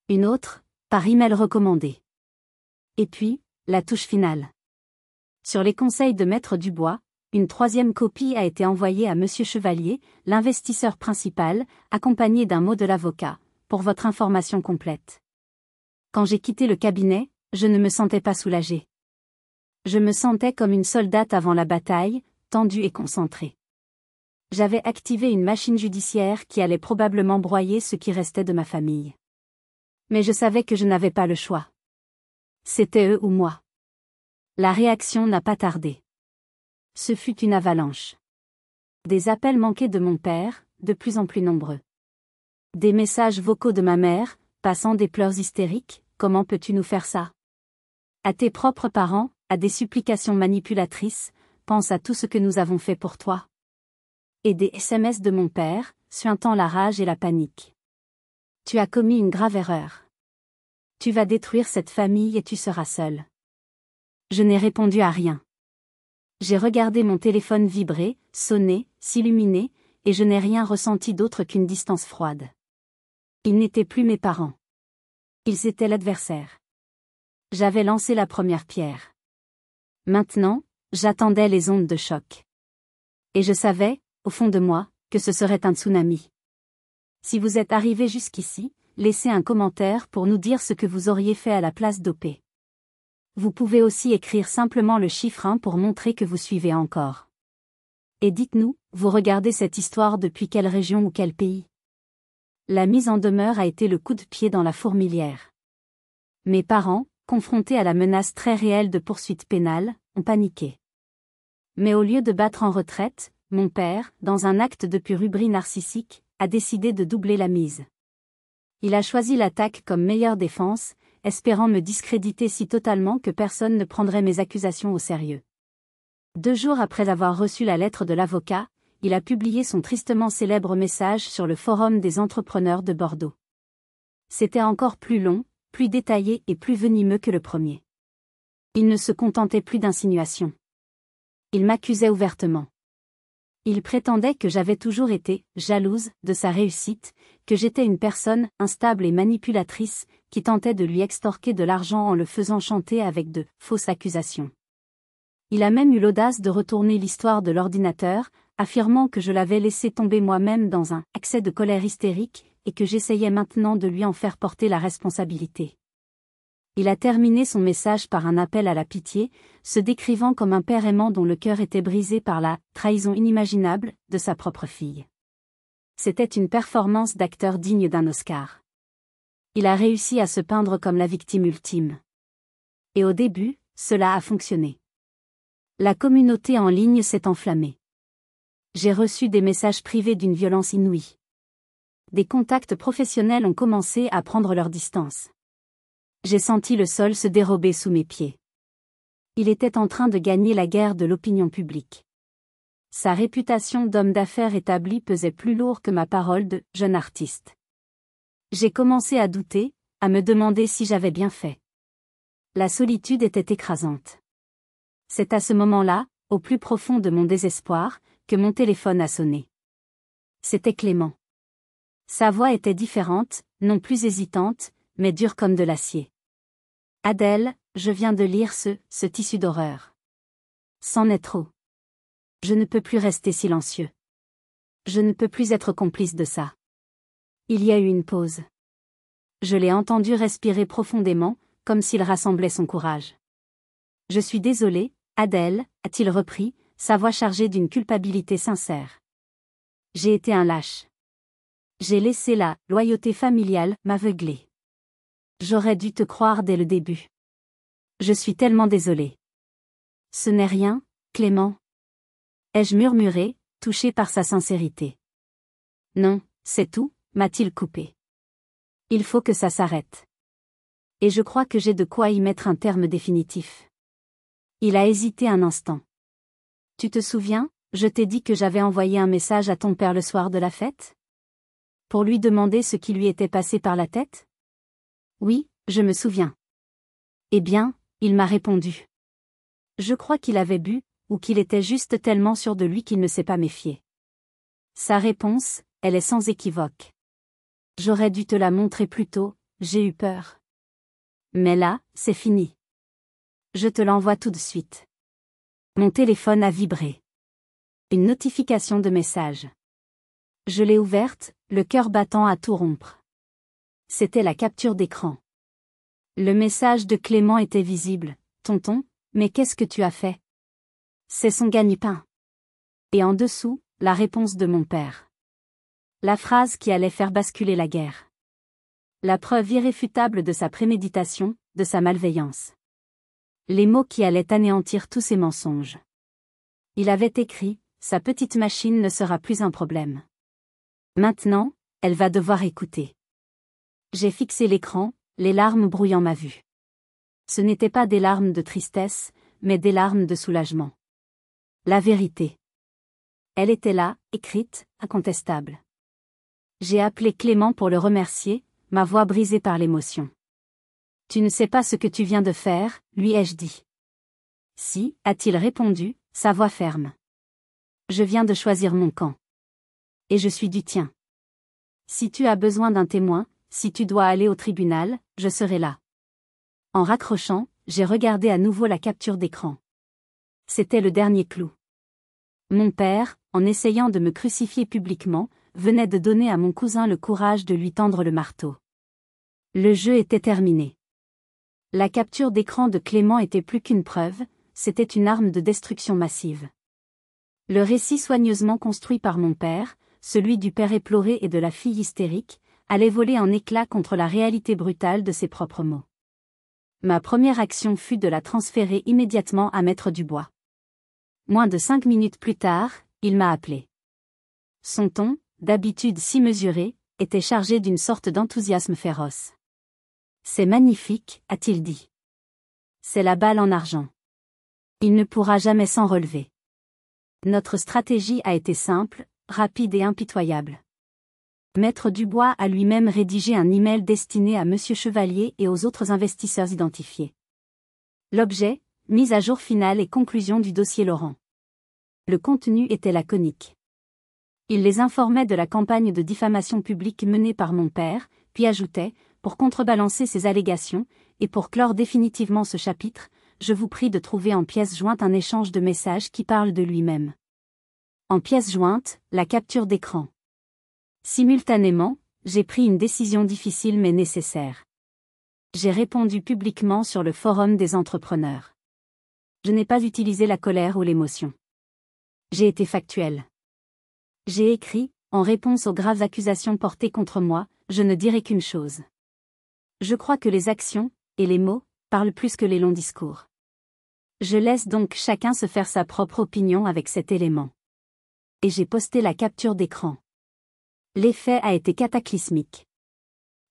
Speaker 1: Une autre, par email recommandé. Et puis, la touche finale. Sur les conseils de Maître Dubois, une 3e copie a été envoyée à Monsieur Chevalier, l'investisseur principal, accompagné d'un mot de l'avocat, pour votre information complète. Quand j'ai quitté le cabinet, je ne me sentais pas soulagée. Je me sentais comme une soldate avant la bataille, tendue et concentrée. J'avais activé une machine judiciaire qui allait probablement broyer ce qui restait de ma famille. Mais je savais que je n'avais pas le choix. C'était eux ou moi. La réaction n'a pas tardé. Ce fut une avalanche. Des appels manqués de mon père, de plus en plus nombreux. Des messages vocaux de ma mère, passant des pleurs hystériques, « Comment peux-tu nous faire ça ?» À tes propres parents, à des supplications manipulatrices, « Pense à tout ce que nous avons fait pour toi. » Et des SMS de mon père, suintant la rage et la panique. Tu as commis une grave erreur. Tu vas détruire cette famille et tu seras seul. Je n'ai répondu à rien. J'ai regardé mon téléphone vibrer, sonner, s'illuminer, et je n'ai rien ressenti d'autre qu'une distance froide. Ils n'étaient plus mes parents. Ils étaient l'adversaire. J'avais lancé la première pierre. Maintenant, j'attendais les ondes de choc. Et je savais, au fond de moi, que ce serait un tsunami. Si vous êtes arrivé jusqu'ici, laissez un commentaire pour nous dire ce que vous auriez fait à la place d'OP. Vous pouvez aussi écrire simplement le chiffre 1 pour montrer que vous suivez encore. Et dites-nous, vous regardez cette histoire depuis quelle région ou quel pays? La mise en demeure a été le coup de pied dans la fourmilière. Mes parents, confrontés à la menace très réelle de poursuites pénales, ont paniqué. Mais au lieu de battre en retraite, mon père, dans un acte de pure hubris narcissique, a décidé de doubler la mise. Il a choisi l'attaque comme meilleure défense, espérant me discréditer si totalement que personne ne prendrait mes accusations au sérieux. 2 jours après avoir reçu la lettre de l'avocat, il a publié son tristement célèbre message sur le Forum des entrepreneurs de Bordeaux. C'était encore plus long, plus détaillé et plus venimeux que le premier. Il ne se contentait plus d'insinuations. Il m'accusait ouvertement. Il prétendait que j'avais toujours été jalouse de sa réussite, que j'étais une personne instable et manipulatrice, qui tentait de lui extorquer de l'argent en le faisant chanter avec de fausses accusations. Il a même eu l'audace de retourner l'histoire de l'ordinateur, affirmant que je l'avais laissé tomber moi-même dans un accès de colère hystérique et que j'essayais maintenant de lui en faire porter la responsabilité. Il a terminé son message par un appel à la pitié, se décrivant comme un père aimant dont le cœur était brisé par la trahison inimaginable de sa propre fille. C'était une performance d'acteur digne d'un Oscar. Il a réussi à se peindre comme la victime ultime. Et au début, cela a fonctionné. La communauté en ligne s'est enflammée. J'ai reçu des messages privés d'une violence inouïe. Des contacts professionnels ont commencé à prendre leur distance. J'ai senti le sol se dérober sous mes pieds. Il était en train de gagner la guerre de l'opinion publique. Sa réputation d'homme d'affaires établi pesait plus lourd que ma parole de jeune artiste. J'ai commencé à douter, à me demander si j'avais bien fait. La solitude était écrasante. C'est à ce moment-là, au plus profond de mon désespoir, que mon téléphone a sonné. C'était Clément. Sa voix était différente, non plus hésitante, mais dure comme de l'acier. Adèle, je viens de lire ce tissu d'horreur. C'en est trop. Je ne peux plus rester silencieux. Je ne peux plus être complice de ça. Il y a eu une pause. Je l'ai entendu respirer profondément, comme s'il rassemblait son courage. Je suis désolé, Adèle, a-t-il repris, sa voix chargée d'une culpabilité sincère. J'ai été un lâche. J'ai laissé la loyauté familiale m'aveugler. J'aurais dû te croire dès le début. Je suis tellement désolé. Ce n'est rien, Clément. Ai-je murmuré, touché par sa sincérité. Non, c'est tout, m'a-t-il coupé. Il faut que ça s'arrête. Et je crois que j'ai de quoi y mettre un terme définitif. Il a hésité un instant. Tu te souviens, je t'ai dit que j'avais envoyé un message à ton père le soir de la fête? Pour lui demander ce qui lui était passé par la tête? Oui, je me souviens. Eh bien, il m'a répondu. Je crois qu'il avait bu, ou qu'il était juste tellement sûr de lui qu'il ne s'est pas méfié. Sa réponse, elle est sans équivoque. J'aurais dû te la montrer plus tôt, j'ai eu peur. Mais là, c'est fini. Je te l'envoie tout de suite. Mon téléphone a vibré. Une notification de message. Je l'ai ouverte, le cœur battant à tout rompre. C'était la capture d'écran. Le message de Clément était visible. Tonton, mais qu'est-ce que tu as fait? C'est son gagne-pain. Et en dessous, la réponse de mon père. La phrase qui allait faire basculer la guerre. La preuve irréfutable de sa préméditation, de sa malveillance. Les mots qui allaient anéantir tous ses mensonges. Il avait écrit, sa petite machine ne sera plus un problème. Maintenant, elle va devoir écouter. J'ai fixé l'écran, les larmes brouillant ma vue. Ce n'étaient pas des larmes de tristesse, mais des larmes de soulagement. La vérité. Elle était là, écrite, incontestable. J'ai appelé Clément pour le remercier, ma voix brisée par l'émotion. Tu ne sais pas ce que tu viens de faire, lui ai-je dit. Si, a-t-il répondu, sa voix ferme. Je viens de choisir mon camp. Et je suis du tien. Si tu as besoin d'un témoin, si tu dois aller au tribunal, je serai là. En raccrochant, j'ai regardé à nouveau la capture d'écran. C'était le dernier clou. Mon père, en essayant de me crucifier publiquement, venait de donner à mon cousin le courage de lui tendre le marteau. Le jeu était terminé. La capture d'écran de Clément était plus qu'une preuve, c'était une arme de destruction massive. Le récit soigneusement construit par mon père, celui du père éploré et de la fille hystérique, allait voler en éclats contre la réalité brutale de ses propres mots. Ma première action fut de la transférer immédiatement à Maître Dubois. Moins de 5 minutes plus tard, il m'a appelé. Son ton, d'habitude si mesuré, était chargé d'une sorte d'enthousiasme féroce. C'est magnifique, a-t-il dit. C'est la balle en argent. Il ne pourra jamais s'en relever. Notre stratégie a été simple, rapide et impitoyable. Maître Dubois a lui-même rédigé un email destiné à Monsieur Chevalier et aux autres investisseurs identifiés. L'objet, mise à jour finale et conclusion du dossier Laurent. Le contenu était laconique. Il les informait de la campagne de diffamation publique menée par mon père, puis ajoutait, pour contrebalancer ces allégations, et pour clore définitivement ce chapitre, je vous prie de trouver en pièce jointe un échange de messages qui parle de lui-même. En pièce jointe, la capture d'écran. Simultanément, j'ai pris une décision difficile mais nécessaire. J'ai répondu publiquement sur le forum des entrepreneurs. Je n'ai pas utilisé la colère ou l'émotion. J'ai été factuel. J'ai écrit, en réponse aux graves accusations portées contre moi, je ne dirai qu'une chose. Je crois que les actions, et les mots, parlent plus que les longs discours. Je laisse donc chacun se faire sa propre opinion avec cet élément. Et j'ai posté la capture d'écran. L'effet a été cataclysmique.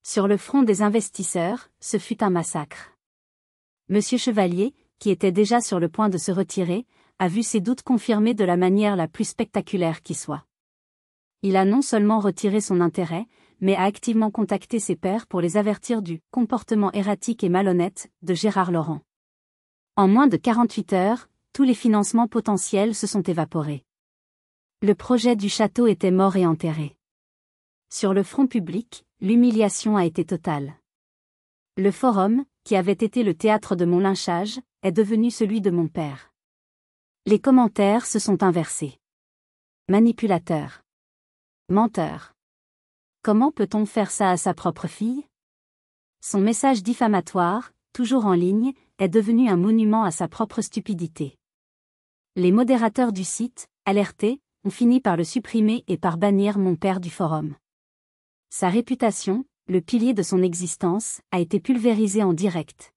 Speaker 1: Sur le front des investisseurs, ce fut un massacre. Monsieur Chevalier, qui était déjà sur le point de se retirer, a vu ses doutes confirmés de la manière la plus spectaculaire qui soit. Il a non seulement retiré son intérêt, mais a activement contacté ses pairs pour les avertir du comportement erratique et malhonnête de Gérard Laurent. En moins de 48 heures, tous les financements potentiels se sont évaporés. Le projet du château était mort et enterré. Sur le front public, l'humiliation a été totale. Le forum, qui avait été le théâtre de mon lynchage, est devenu celui de mon père. Les commentaires se sont inversés. Manipulateur. Menteur. Comment peut-on faire ça à sa propre fille? Son message diffamatoire, toujours en ligne, est devenu un monument à sa propre stupidité. Les modérateurs du site, alertés, ont fini par le supprimer et par bannir mon père du forum. Sa réputation, le pilier de son existence, a été pulvérisée en direct.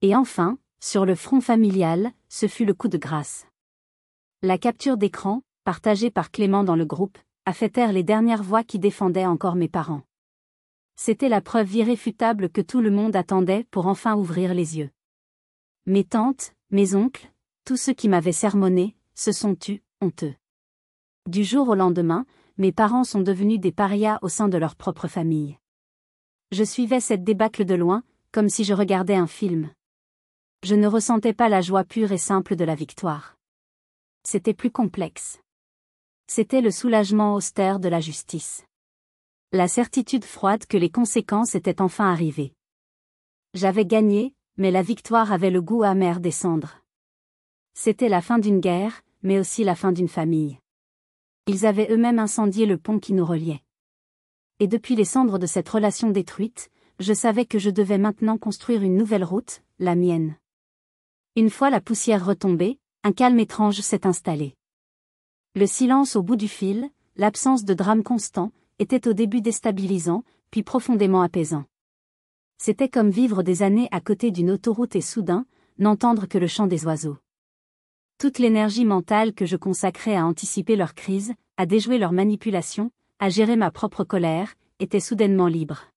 Speaker 1: Et enfin, sur le front familial, ce fut le coup de grâce. La capture d'écran, partagée par Clément dans le groupe, a fait taire les dernières voix qui défendaient encore mes parents. C'était la preuve irréfutable que tout le monde attendait pour enfin ouvrir les yeux. Mes tantes, mes oncles, tous ceux qui m'avaient sermonné, se sont tus, honteux. Du jour au lendemain, mes parents sont devenus des parias au sein de leur propre famille. Je suivais cette débâcle de loin, comme si je regardais un film. Je ne ressentais pas la joie pure et simple de la victoire. C'était plus complexe. C'était le soulagement austère de la justice. La certitude froide que les conséquences étaient enfin arrivées. J'avais gagné, mais la victoire avait le goût amer des cendres. C'était la fin d'une guerre, mais aussi la fin d'une famille. Ils avaient eux-mêmes incendié le pont qui nous reliait. Et depuis les cendres de cette relation détruite, je savais que je devais maintenant construire une nouvelle route, la mienne. Une fois la poussière retombée, un calme étrange s'est installé. Le silence au bout du fil, l'absence de drame constant, était au début déstabilisant, puis profondément apaisant. C'était comme vivre des années à côté d'une autoroute et soudain, n'entendre que le chant des oiseaux. Toute l'énergie mentale que je consacrais à anticiper leur crise, à déjouer leur manipulation, à gérer ma propre colère, était soudainement libre.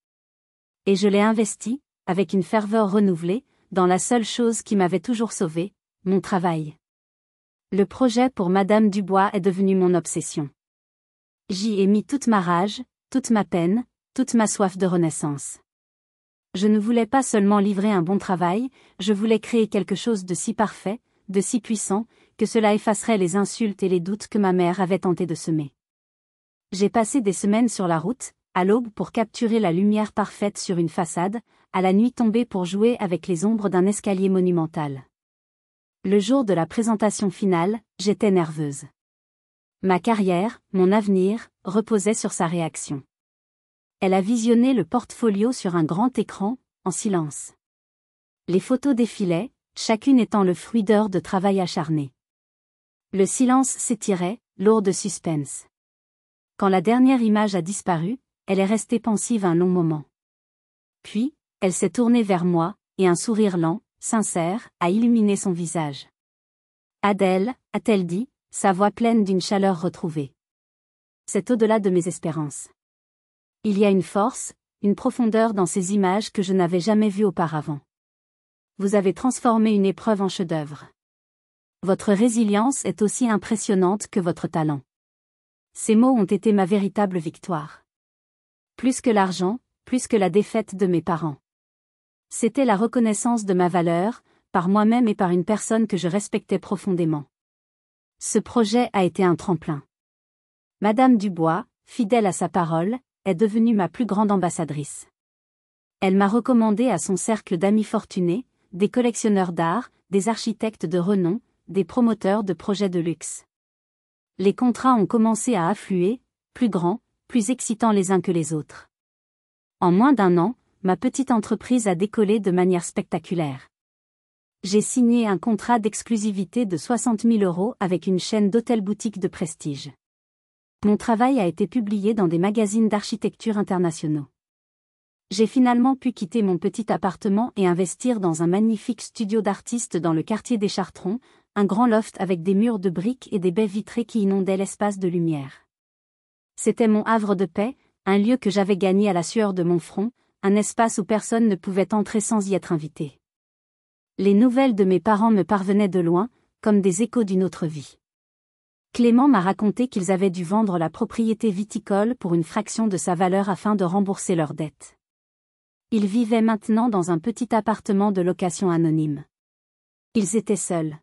Speaker 1: Et je l'ai investie, avec une ferveur renouvelée, dans la seule chose qui m'avait toujours sauvée, mon travail. Le projet pour Madame Dubois est devenu mon obsession. J'y ai mis toute ma rage, toute ma peine, toute ma soif de renaissance. Je ne voulais pas seulement livrer un bon travail, je voulais créer quelque chose de si parfait, de si puissant, que cela effacerait les insultes et les doutes que ma mère avait tenté de semer. J'ai passé des semaines sur la route, à l'aube pour capturer la lumière parfaite sur une façade, à la nuit tombée pour jouer avec les ombres d'un escalier monumental. Le jour de la présentation finale, j'étais nerveuse. Ma carrière, mon avenir, reposaient sur sa réaction. Elle a visionné le portfolio sur un grand écran, en silence. Les photos défilaient, chacune étant le fruit d'heures de travail acharné. Le silence s'étirait, lourd de suspense. Quand la dernière image a disparu, elle est restée pensive un long moment. Puis, elle s'est tournée vers moi, et un sourire lent, sincère, a illuminé son visage. Adèle, a-t-elle dit, sa voix pleine d'une chaleur retrouvée. C'est au-delà de mes espérances. Il y a une force, une profondeur dans ces images que je n'avais jamais vues auparavant. Vous avez transformé une épreuve en chef-d'œuvre. Votre résilience est aussi impressionnante que votre talent. Ces mots ont été ma véritable victoire. Plus que l'argent, plus que la défaite de mes parents. C'était la reconnaissance de ma valeur, par moi-même et par une personne que je respectais profondément. Ce projet a été un tremplin. Madame Dubois, fidèle à sa parole, est devenue ma plus grande ambassadrice. Elle m'a recommandé à son cercle d'amis fortunés, des collectionneurs d'art, des architectes de renom, des promoteurs de projets de luxe. Les contrats ont commencé à affluer, plus grands, plus excitants les uns que les autres. En moins d'un an, ma petite entreprise a décollé de manière spectaculaire. J'ai signé un contrat d'exclusivité de 60 000 € avec une chaîne d'hôtels-boutiques de prestige. Mon travail a été publié dans des magazines d'architecture internationaux. J'ai finalement pu quitter mon petit appartement et investir dans un magnifique studio d'artiste dans le quartier des Chartrons, un grand loft avec des murs de briques et des baies vitrées qui inondaient l'espace de lumière. C'était mon havre de paix, un lieu que j'avais gagné à la sueur de mon front, un espace où personne ne pouvait entrer sans y être invité. Les nouvelles de mes parents me parvenaient de loin, comme des échos d'une autre vie. Clément m'a raconté qu'ils avaient dû vendre la propriété viticole pour une fraction de sa valeur afin de rembourser leurs dettes. Ils vivaient maintenant dans un petit appartement de location anonyme. Ils étaient seuls.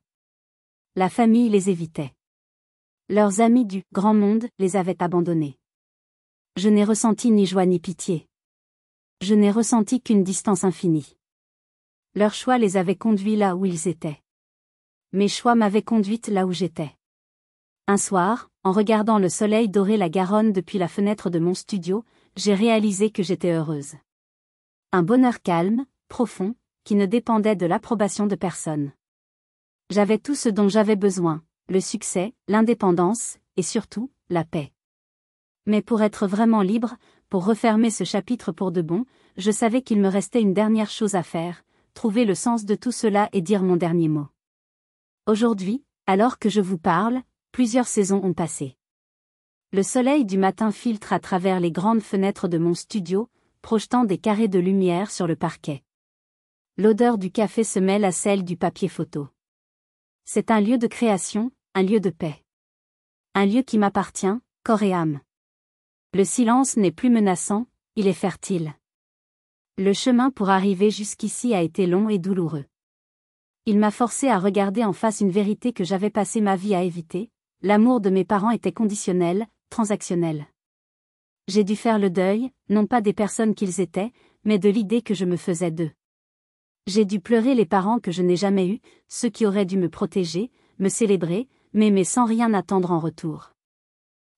Speaker 1: La famille les évitait. Leurs amis du « grand monde » les avaient abandonnés. Je n'ai ressenti ni joie ni pitié. Je n'ai ressenti qu'une distance infinie. Leurs choix les avaient conduits là où ils étaient. Mes choix m'avaient conduite là où j'étais. Un soir, en regardant le soleil dorer la Garonne depuis la fenêtre de mon studio, j'ai réalisé que j'étais heureuse. Un bonheur calme, profond, qui ne dépendait de l'approbation de personne. J'avais tout ce dont j'avais besoin, le succès, l'indépendance, et surtout, la paix. Mais pour être vraiment libre, pour refermer ce chapitre pour de bon, je savais qu'il me restait une dernière chose à faire, trouver le sens de tout cela et dire mon dernier mot. Aujourd'hui, alors que je vous parle, plusieurs saisons ont passé. Le soleil du matin filtre à travers les grandes fenêtres de mon studio, projetant des carrés de lumière sur le parquet. L'odeur du café se mêle à celle du papier photo. C'est un lieu de création, un lieu de paix. Un lieu qui m'appartient, corps et âme. Le silence n'est plus menaçant, il est fertile. Le chemin pour arriver jusqu'ici a été long et douloureux. Il m'a forcé à regarder en face une vérité que j'avais passé ma vie à éviter, l'amour de mes parents était conditionnel, transactionnel. J'ai dû faire le deuil, non pas des personnes qu'ils étaient, mais de l'idée que je me faisais d'eux. J'ai dû pleurer les parents que je n'ai jamais eus, ceux qui auraient dû me protéger, me célébrer, m'aimer sans rien attendre en retour.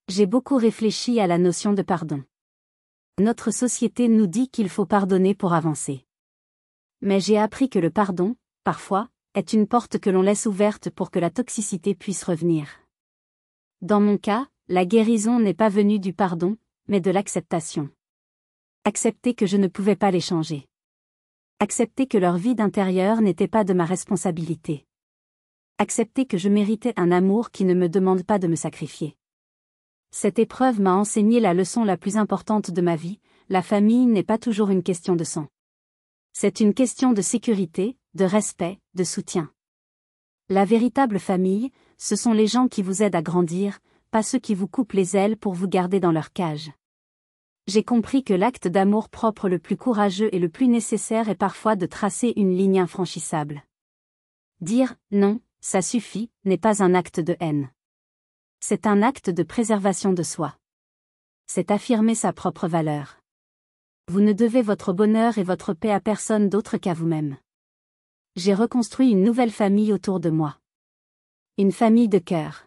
Speaker 1: J'ai beaucoup réfléchi à la notion de pardon. Notre société nous dit qu'il faut pardonner pour avancer. Mais j'ai appris que le pardon, parfois, est une porte que l'on laisse ouverte pour que la toxicité puisse revenir. Dans mon cas, la guérison n'est pas venue du pardon, mais de l'acceptation. Accepter que je ne pouvais pas les changer. Accepter que leur vide intérieur n'était pas de ma responsabilité. Accepter que je méritais un amour qui ne me demande pas de me sacrifier. Cette épreuve m'a enseigné la leçon la plus importante de ma vie, la famille n'est pas toujours une question de sang. C'est une question de sécurité, de respect, de soutien. La véritable famille, ce sont les gens qui vous aident à grandir, pas ceux qui vous coupent les ailes pour vous garder dans leur cage. J'ai compris que l'acte d'amour propre le plus courageux et le plus nécessaire est parfois de tracer une ligne infranchissable. Dire « non, ça suffit » n'est pas un acte de haine. C'est un acte de préservation de soi. C'est affirmer sa propre valeur. Vous ne devez votre bonheur et votre paix à personne d'autre qu'à vous-même. J'ai reconstruit une nouvelle famille autour de moi. Une famille de cœur.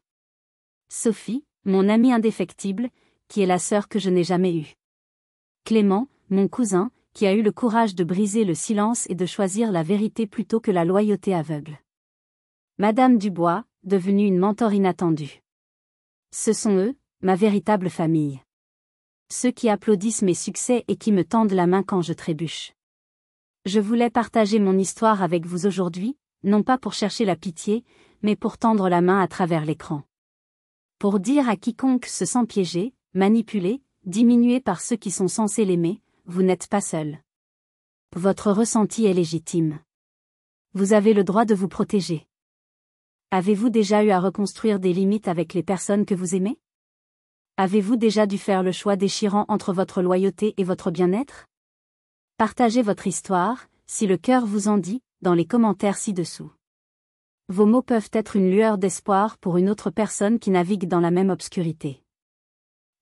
Speaker 1: Sophie, mon amie indéfectible, qui est la sœur que je n'ai jamais eue. Clément, mon cousin, qui a eu le courage de briser le silence et de choisir la vérité plutôt que la loyauté aveugle. Madame Dubois, devenue une mentor inattendue. Ce sont eux, ma véritable famille. Ceux qui applaudissent mes succès et qui me tendent la main quand je trébuche. Je voulais partager mon histoire avec vous aujourd'hui, non pas pour chercher la pitié, mais pour tendre la main à travers l'écran. Pour dire à quiconque se sent piégé, manipulé, diminué par ceux qui sont censés l'aimer, vous n'êtes pas seul. Votre ressenti est légitime. Vous avez le droit de vous protéger. Avez-vous déjà eu à reconstruire des limites avec les personnes que vous aimez? Avez-vous déjà dû faire le choix déchirant entre votre loyauté et votre bien-être? Partagez votre histoire, si le cœur vous en dit, dans les commentaires ci-dessous. Vos mots peuvent être une lueur d'espoir pour une autre personne qui navigue dans la même obscurité.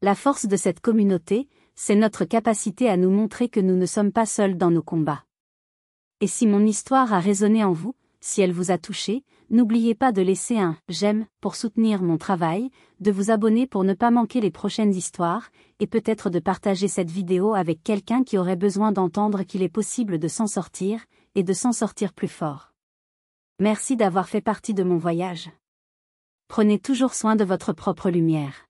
Speaker 1: La force de cette communauté, c'est notre capacité à nous montrer que nous ne sommes pas seuls dans nos combats. Et si mon histoire a résonné en vous, si elle vous a touché, n'oubliez pas de laisser un « j'aime » pour soutenir mon travail, de vous abonner pour ne pas manquer les prochaines histoires, et peut-être de partager cette vidéo avec quelqu'un qui aurait besoin d'entendre qu'il est possible de s'en sortir, et de s'en sortir plus fort. Merci d'avoir fait partie de mon voyage. Prenez toujours soin de votre propre lumière.